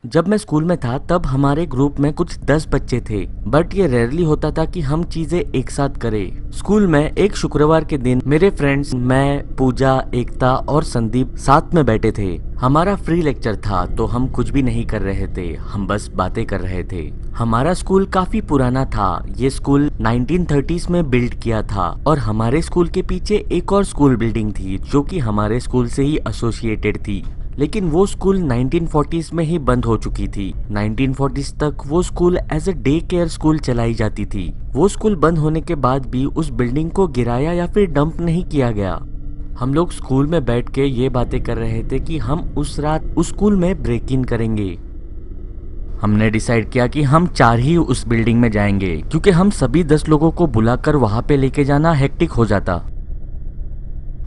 जब मैं स्कूल में था तब हमारे ग्रुप में कुछ 10 बच्चे थे, बट ये रेयरली होता था कि हम चीजें एक साथ करें। स्कूल में एक शुक्रवार के दिन मेरे फ्रेंड्स, मैं, पूजा, एकता और संदीप साथ में बैठे थे। हमारा फ्री लेक्चर था तो हम कुछ भी नहीं कर रहे थे, हम बस बातें कर रहे थे। हमारा स्कूल काफी पुराना था। ये स्कूल 1930s में बिल्ड किया था और हमारे स्कूल के पीछे एक और स्कूल बिल्डिंग थी जो कि हमारे स्कूल से ही एसोसिएटेड थी, लेकिन वो स्कूल 1940s में ही बंद हो चुकी थी। 1940s तक वो school as a day care school चलाई जाती थी। वो स्कूल बंद होने के बाद भी उस बिल्डिंग को गिराया या फिर डंप नहीं किया गया। हम लोग स्कूल में बैठ के ये बातें कर रहे थे कि हम उस रात उस स्कूल में ब्रेक इन करेंगे। हमने डिसाइड किया कि हम 4 ही उस बिल्डिंग में जाएंगे, क्योंकि हम सभी 10 लोगों को बुलाकर वहां पे लेके जाना हेक्टिक हो जाता।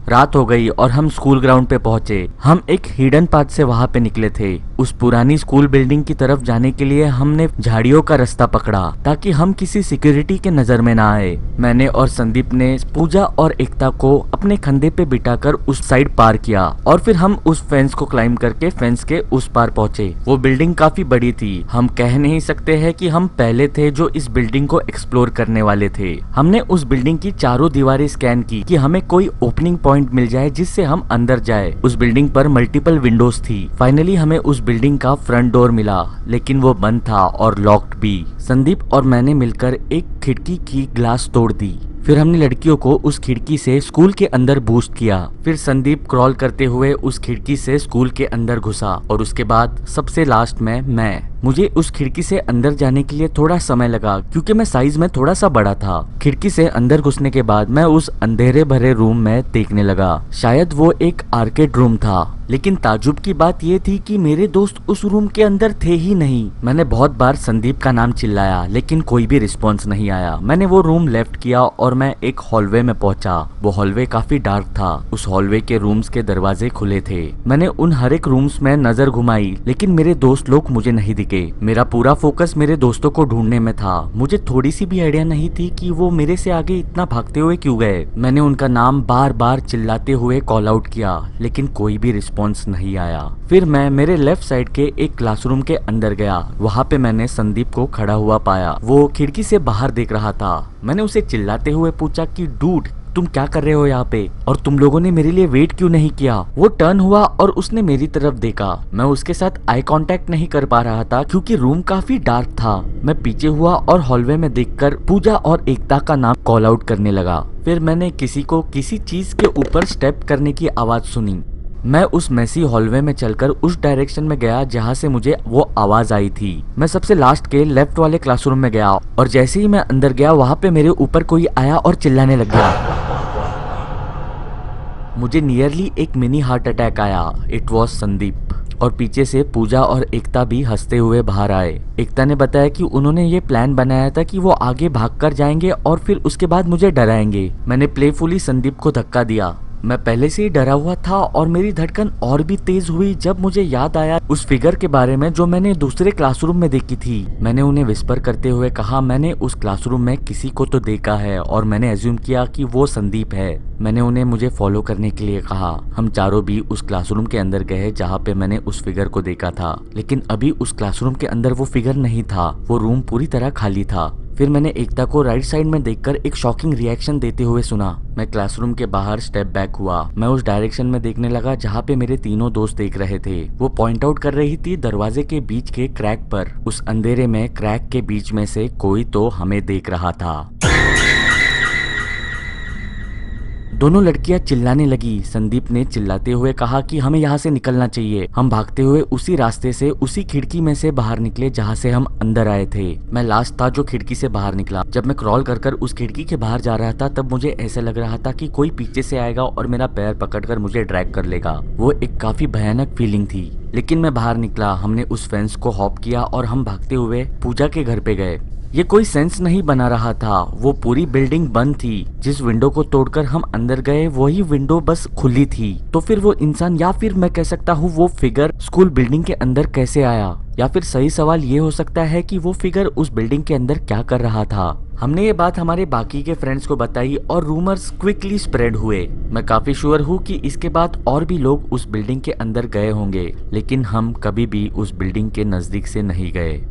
रात हो गई और हम स्कूल ग्राउंड पे पहुंचे। हम एक हिडन पाथ से वहां पे निकले थे। उस पुरानी स्कूल बिल्डिंग की तरफ जाने के लिए हमने झाड़ियों का रास्ता पकड़ा ताकि हम किसी सिक्योरिटी के नजर में ना आए। मैंने और संदीप ने पूजा और एकता को अपने कंधे पे बिठाकर उस साइड पार किया और फिर हम उस फेंस को क्लाइम करके फेंस के उस पार पहुंचे। वो बिल्डिंग काफी बड़ी थी। हम कह नहीं सकते हैं कि हम पहले थे जो इस बिल्डिंग को एक्सप्लोर करने वाले थे। हमने उस बिल्डिंग की चारों दीवारें स्कैन की कि हमें कोई ओपनिंग पॉइंट मिल जाए जिससे हम अंदर जाए। उस बिल्डिंग पर मल्टीपल विंडोज थी। फाइनली हमें उस बिल्डिंग का फ्रंट डोर मिला, लेकिन वो बंद था और लॉक्ड भी। संदीप और मैंने मिलकर एक खिड़की की ग्लास तोड़ दी। फिर हमने लड़कियों को उस खिड़की से स्कूल के अंदर बूस्ट किया। फिर संदीप क्रॉल करते हुए उस खिड़की से स्कूल के अंदर घुसा और उसके बाद सबसे लास्ट में मैं। मुझे उस खिड़की से अंदर जाने के लिए थोड़ा समय लगा क्योंकि मैं साइज में थोड़ा सा बड़ा था। खिड़की से अंदर घुसने के बाद मैं उस अंधेरे भरे रूम में देखने लगा। शायद वो एक आर्केड रूम था, लेकिन ताजुब की बात ये थी कि मेरे दोस्त उस रूम के अंदर थे ही नहीं। मैंने बहुत बार संदीप का नाम चिल्लाया, लेकिन कोई भी रिस्पॉन्स नहीं आया। मैंने वो रूम लेफ्ट किया और मैं एक हॉलवे में पहुंचा। वो हॉलवे काफी डार्क था। उस हॉलवे के रूम्स के दरवाजे खुले थे। मैंने उन हर एक रूम्स में नजर घुमाई, लेकिन मेरे दोस्त लोग मुझे नहीं दिखे। मेरा पूरा फोकस मेरे दोस्तों को ढूंढने में था। मुझे थोड़ी सी भी आइडिया नहीं थी कि वो मेरे से आगे इतना भागते हुए क्यों गए। मैंने उनका नाम बार बार चिल्लाते हुए कॉल आउट किया, लेकिन कोई भी रिस्पॉन्स नहीं आया। फिर मैं मेरे लेफ्ट साइड के एक क्लासरूम के अंदर गया। वहाँ पे मैंने संदीप को खड़ा हुआ पाया। वो खिड़की से बाहर देख रहा था। मैंने उसे चिल्लाते हुए पूछा कि डूड, तुम क्या कर रहे हो यहाँ पे, और तुम लोगों ने मेरे लिए वेट क्यों नहीं किया। वो टर्न हुआ और उसने मेरी तरफ देखा। मैं उसके साथ आई कांटेक्ट नहीं कर पा रहा था क्योंकि रूम काफी डार्क था। मैं पीछे हुआ और हॉलवे में देखकर पूजा और एकता का नाम कॉल आउट करने लगा। फिर मैंने किसी को किसी चीज के ऊपर स्टेप करने की आवाज सुनी। मैं उस मैसी हॉलवे में चलकर उस डायरेक्शन में गया जहाँ से मुझे वो आवाज आई थी। मैं सबसे लास्ट के लेफ्ट वाले क्लासरूम में गया और जैसे ही मैं अंदर गया वहाँ पे मेरे ऊपर कोई आया और चिल्लाने लग गया। मुझे नियरली एक मिनी हार्ट अटैक आया। It was Sandeep. और पीछे से पूजा और एकता भी हंसते हुए बाहर आए। एकता ने बताया कि उन्होंने ये प्लान बनाया था कि वो आगे भागकर जाएंगे और फिर उसके बाद मुझे डराएंगे। मैंने प्लेफुली संदीप को धक्का दिया। मैं पहले से ही डरा हुआ था और मेरी धड़कन और भी तेज हुई जब मुझे याद आया उस फिगर के बारे में जो मैंने दूसरे क्लासरूम में देखी थी। मैंने उन्हें विस्पर करते हुए कहा, मैंने उस क्लासरूम में किसी को तो देखा है और मैंने एज्यूम किया कि वो संदीप है। मैंने उन्हें मुझे फॉलो करने के लिए कहा। हम चारों भी उस क्लासरूम के अंदर गए जहाँ पे मैंने उस फिगर को देखा था, लेकिन अभी उस क्लासरूम के अंदर वो फिगर नहीं था। वो रूम पूरी तरह खाली था। फिर मैंने एकता को राइट साइड में देखकर एक शॉकिंग रिएक्शन देते हुए सुना। मैं क्लासरूम के बाहर स्टेप बैक हुआ। मैं उस डायरेक्शन में देखने लगा जहाँ पे मेरे तीनों दोस्त देख रहे थे। वो पॉइंट आउट कर रही थी दरवाजे के बीच के क्रैक पर। उस अंधेरे में क्रैक के बीच में से कोई तो हमें देख रहा था। दोनों लड़कियां चिल्लाने लगी। संदीप ने चिल्लाते हुए कहा कि हमें यहाँ से निकलना चाहिए। हम भागते हुए उसी रास्ते से उसी खिड़की में से बाहर निकले जहाँ से हम अंदर आए थे। मैं लास्ट था जो खिड़की से बाहर निकला। जब मैं क्रॉल कर उस खिड़की के बाहर जा रहा था तब मुझे ऐसा लग रहा था कि कोई पीछे से आएगा और मेरा पैर पकड़कर मुझे ड्रैग कर लेगा। वो एक काफी भयानक फीलिंग थी, लेकिन मैं बाहर निकला। हमने उस फेंस को हॉप किया और हम भागते हुए पूजा के घर पे गए। ये कोई सेंस नहीं बना रहा था। वो पूरी बिल्डिंग बंद थी। जिस विंडो को तोड़कर हम अंदर गए वही विंडो बस खुली थी। तो फिर वो इंसान या फिर मैं कह सकता हूँ वो फिगर स्कूल बिल्डिंग के अंदर कैसे आया? या फिर सही सवाल ये हो सकता है कि वो फिगर उस बिल्डिंग के अंदर क्या कर रहा था। हमने ये बात हमारे बाकी के फ्रेंड्स को बताई और रूमर्स क्विकली स्प्रेड हुए। मैं काफी श्योर हूँ कि इसके बाद और भी लोग उस बिल्डिंग के अंदर गए होंगे, लेकिन हम कभी भी उस बिल्डिंग के नजदीक से नहीं गए।